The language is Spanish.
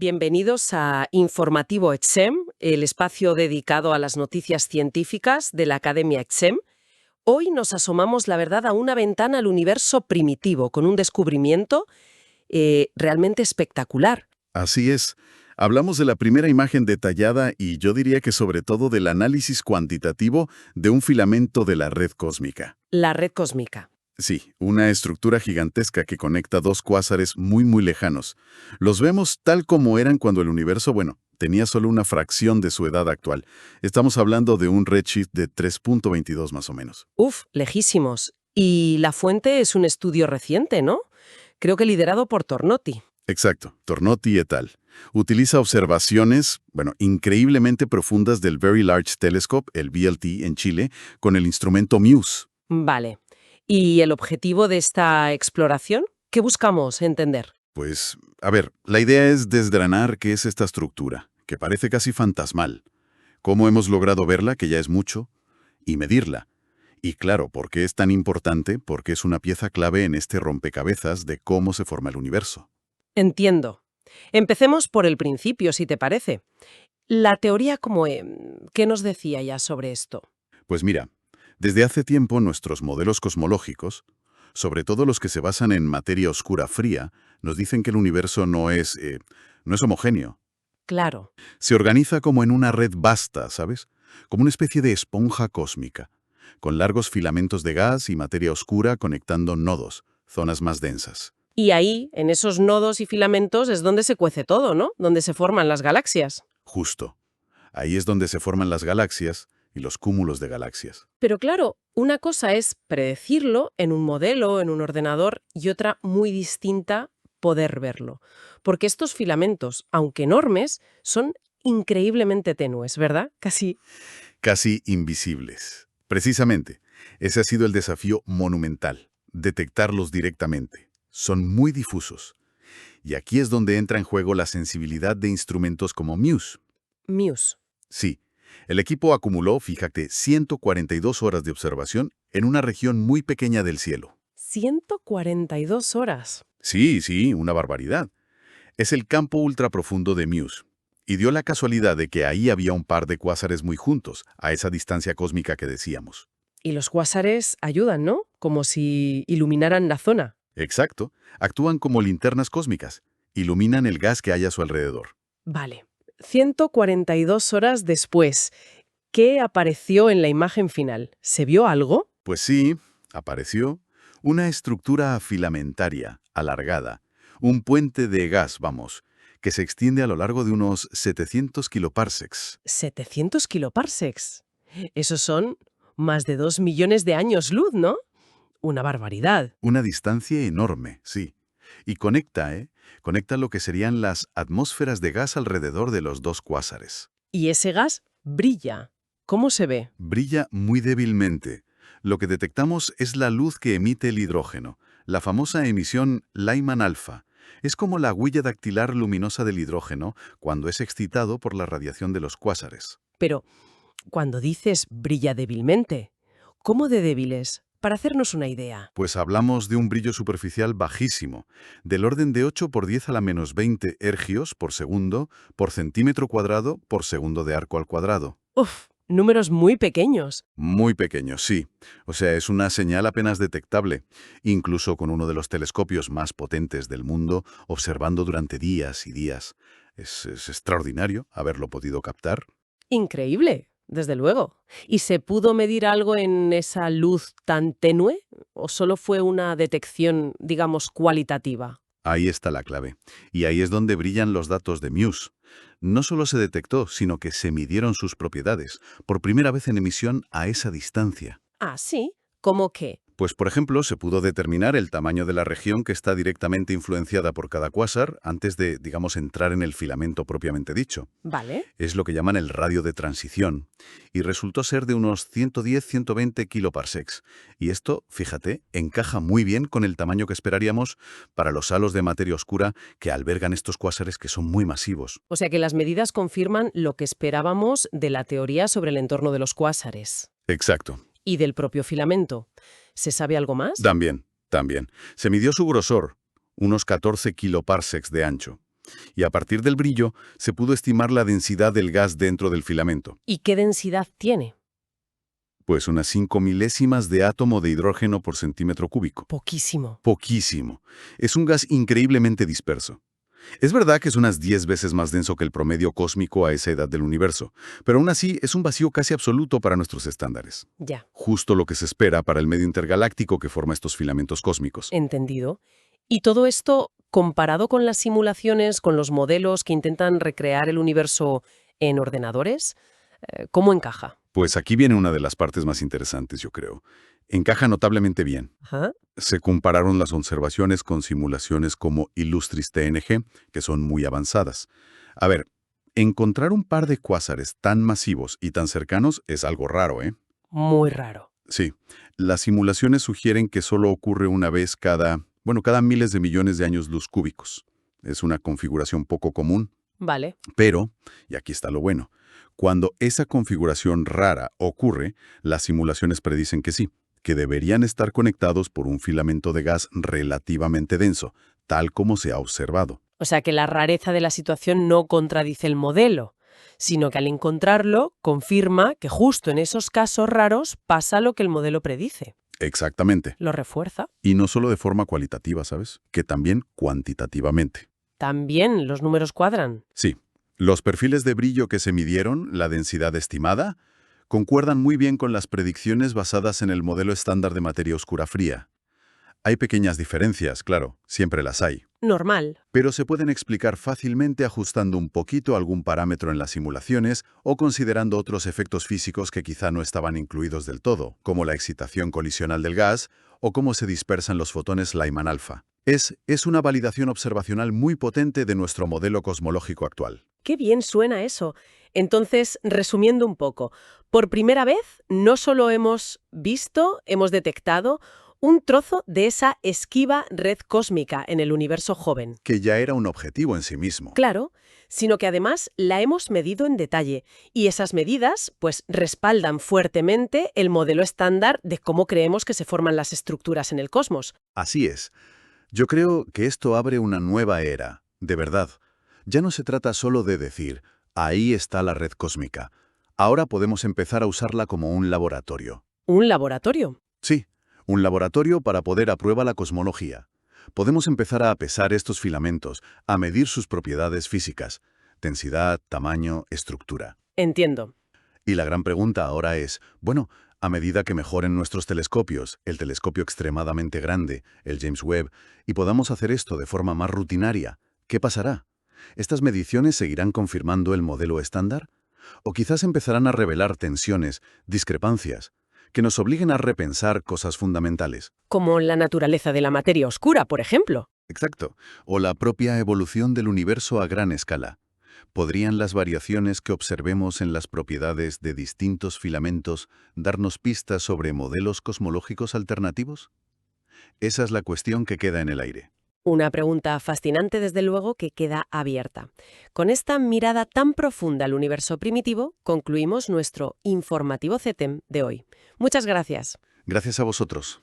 Bienvenidos a Informativo EXEM, el espacio dedicado a las noticias científicas de la Academia EXEM. Hoy nos asomamos, la verdad, a una ventana al universo primitivo, con un descubrimiento realmente espectacular. Así es. Hablamos de la primera imagen detallada y yo diría que sobre todo del análisis cuantitativo de un filamento de la red cósmica. La red cósmica. Sí, una estructura gigantesca que conecta dos cuásares muy lejanos. Los vemos tal como eran cuando el universo, tenía solo una fracción de su edad actual. Estamos hablando de un redshift de 3.22 más o menos. Lejísimos. Y la fuente es un estudio reciente, ¿no? Creo que liderado por Tornotti. Exacto, Tornotti et al. Utiliza observaciones, increíblemente profundas del Very Large Telescope, el VLT, en Chile, con el instrumento MUSE. Vale. ¿Y el objetivo de esta exploración? ¿Qué buscamos entender? Pues, la idea es desgranar qué es esta estructura, que parece casi fantasmal. ¿Cómo hemos logrado verla, que ya es mucho? Y medirla. Y claro, ¿por qué es tan importante? Porque es una pieza clave en este rompecabezas de cómo se forma el universo. Entiendo. Empecemos por el principio, si te parece. La teoría ¿qué nos decía ya sobre esto? Pues mira, desde hace tiempo nuestros modelos cosmológicos, sobre todo los que se basan en materia oscura fría, nos dicen que el universo no es homogéneo. Claro. Se organiza como en una red vasta, ¿sabes? Como una especie de esponja cósmica, con largos filamentos de gas y materia oscura conectando nodos, zonas más densas. Y ahí, en esos nodos y filamentos, es donde se cuece todo, ¿no? Donde se forman las galaxias. Justo. Ahí es donde se forman las galaxias y los cúmulos de galaxias. Pero claro, una cosa es predecirlo en un modelo, en un ordenador, y otra muy distinta, poder verlo. Porque estos filamentos, aunque enormes, son increíblemente tenues, ¿verdad? Casi invisibles. Precisamente, ese ha sido el desafío monumental, detectarlos directamente. Son muy difusos. Y aquí es donde entra en juego la sensibilidad de instrumentos como MUSE. MUSE. Sí, el equipo acumuló, fíjate, 142 horas de observación en una región muy pequeña del cielo. 142 horas. Sí, una barbaridad. Es el campo ultraprofundo de MUSE. Y dio la casualidad de que ahí había un par de cuásares muy juntos, a esa distancia cósmica que decíamos. Y los cuásares ayudan, ¿no? Como si iluminaran la zona. Exacto. Actúan como linternas cósmicas. Iluminan el gas que hay a su alrededor. Vale. 142 horas después, ¿qué apareció en la imagen final? ¿Se vio algo? Pues sí, apareció una estructura filamentaria, alargada, un puente de gas, que se extiende a lo largo de unos 700 kiloparsecs. 700 kiloparsecs. Esos son más de 2 millones de años luz, ¿no? Una barbaridad. Una distancia enorme, sí. Y conecta lo que serían las atmósferas de gas alrededor de los dos cuásares. Y ese gas brilla. ¿Cómo se ve? Brilla muy débilmente. Lo que detectamos es la luz que emite el hidrógeno, la famosa emisión Lyman alfa. Es como la huella dactilar luminosa del hidrógeno cuando es excitado por la radiación de los cuásares. Pero, cuando dices brilla débilmente, ¿cómo de débil es? Para hacernos una idea. Pues hablamos de un brillo superficial bajísimo, del orden de 8 por 10 a la menos 20 ergios por segundo por centímetro cuadrado por segundo de arco al cuadrado. Números muy pequeños. Muy pequeño, sí. O sea, es una señal apenas detectable, incluso con uno de los telescopios más potentes del mundo, observando durante días y días. Es extraordinario haberlo podido captar. Increíble, desde luego. ¿Y se pudo medir algo en esa luz tan tenue? ¿O solo fue una detección, digamos, cualitativa? Ahí está la clave. Y ahí es donde brillan los datos de MUSE. No solo se detectó, sino que se midieron sus propiedades, por primera vez en emisión a esa distancia. Ah, sí. ¿Cómo qué? Pues, por ejemplo, se pudo determinar el tamaño de la región que está directamente influenciada por cada cuásar antes de, entrar en el filamento propiamente dicho. Vale. Es lo que llaman el radio de transición, y resultó ser de unos 110-120 kiloparsecs. Y esto, fíjate, encaja muy bien con el tamaño que esperaríamos para los halos de materia oscura que albergan estos cuásares que son muy masivos. O sea que las medidas confirman lo que esperábamos de la teoría sobre el entorno de los cuásares. Exacto. ¿Y del propio filamento? ¿Se sabe algo más? También. Se midió su grosor, unos 14 kiloparsecs de ancho. Y a partir del brillo, se pudo estimar la densidad del gas dentro del filamento. ¿Y qué densidad tiene? Pues unas 5 milésimas de átomo de hidrógeno por centímetro cúbico. Poquísimo. Poquísimo. Es un gas increíblemente disperso. Es verdad que es unas 10 veces más denso que el promedio cósmico a esa edad del universo, pero aún así es un vacío casi absoluto para nuestros estándares. Ya, Justo lo que se espera para el medio intergaláctico que forma estos filamentos cósmicos. entendido. ¿Y todo esto, comparado con las simulaciones, con los modelos que intentan recrear el universo en ordenadores, cómo encaja? Pues aquí viene una de las partes más interesantes, yo creo. Encaja notablemente bien. Ajá. Se compararon las observaciones con simulaciones como Illustris TNG, que son muy avanzadas. A ver, encontrar un par de cuásares tan masivos y tan cercanos es algo raro, ¿eh? Muy raro. Sí, las simulaciones sugieren que solo ocurre una vez cada miles de millones de años luz cúbicos. Es una configuración poco común, Vale. pero, y aquí está lo bueno, cuando esa configuración rara ocurre, las simulaciones predicen que sí, que deberían estar conectados por un filamento de gas relativamente denso, tal como se ha observado. O sea que la rareza de la situación no contradice el modelo, sino que al encontrarlo confirma que justo en esos casos raros pasa lo que el modelo predice. Exactamente. Lo refuerza. Y no solo de forma cualitativa, ¿sabes? Que también cuantitativamente. También los números cuadran. Sí, los perfiles de brillo que se midieron, la densidad estimada, concuerdan muy bien con las predicciones basadas en el modelo estándar de materia oscura fría. Hay pequeñas diferencias, claro, siempre las hay, Normal. pero se pueden explicar fácilmente ajustando un poquito algún parámetro en las simulaciones o considerando otros efectos físicos que quizá no estaban incluidos del todo, como la excitación colisional del gas o cómo se dispersan los fotones Lyman alfa. Es una validación observacional muy potente de nuestro modelo cosmológico actual. Qué bien suena eso. Entonces, resumiendo un poco, por primera vez no solo hemos visto, hemos detectado un trozo de esa esquiva red cósmica en el universo joven. Que ya era un objetivo en sí mismo. Claro, sino que además la hemos medido en detalle y esas medidas pues respaldan fuertemente el modelo estándar de cómo creemos que se forman las estructuras en el cosmos. Así es. Yo creo que esto abre una nueva era, de verdad. Ya no se trata solo de decir, ahí está la red cósmica. Ahora podemos empezar a usarla como un laboratorio. ¿Un laboratorio? Sí, un laboratorio para poner a prueba la cosmología. Podemos empezar a pesar estos filamentos, a medir sus propiedades físicas, densidad, tamaño, estructura. Entiendo. Y la gran pregunta ahora es, bueno, a medida que mejoren nuestros telescopios, el telescopio extremadamente grande, el James Webb, y podamos hacer esto de forma más rutinaria, ¿qué pasará? ¿Estas mediciones seguirán confirmando el modelo estándar? ¿O quizás empezarán a revelar tensiones, discrepancias, que nos obliguen a repensar cosas fundamentales? Como la naturaleza de la materia oscura, por ejemplo. Exacto. O la propia evolución del universo a gran escala. ¿Podrían las variaciones que observemos en las propiedades de distintos filamentos darnos pistas sobre modelos cosmológicos alternativos? Esa es la cuestión que queda en el aire. Una pregunta fascinante, desde luego, que queda abierta. Con esta mirada tan profunda al universo primitivo, concluimos nuestro informativo CETEM de hoy. Muchas gracias. Gracias a vosotros.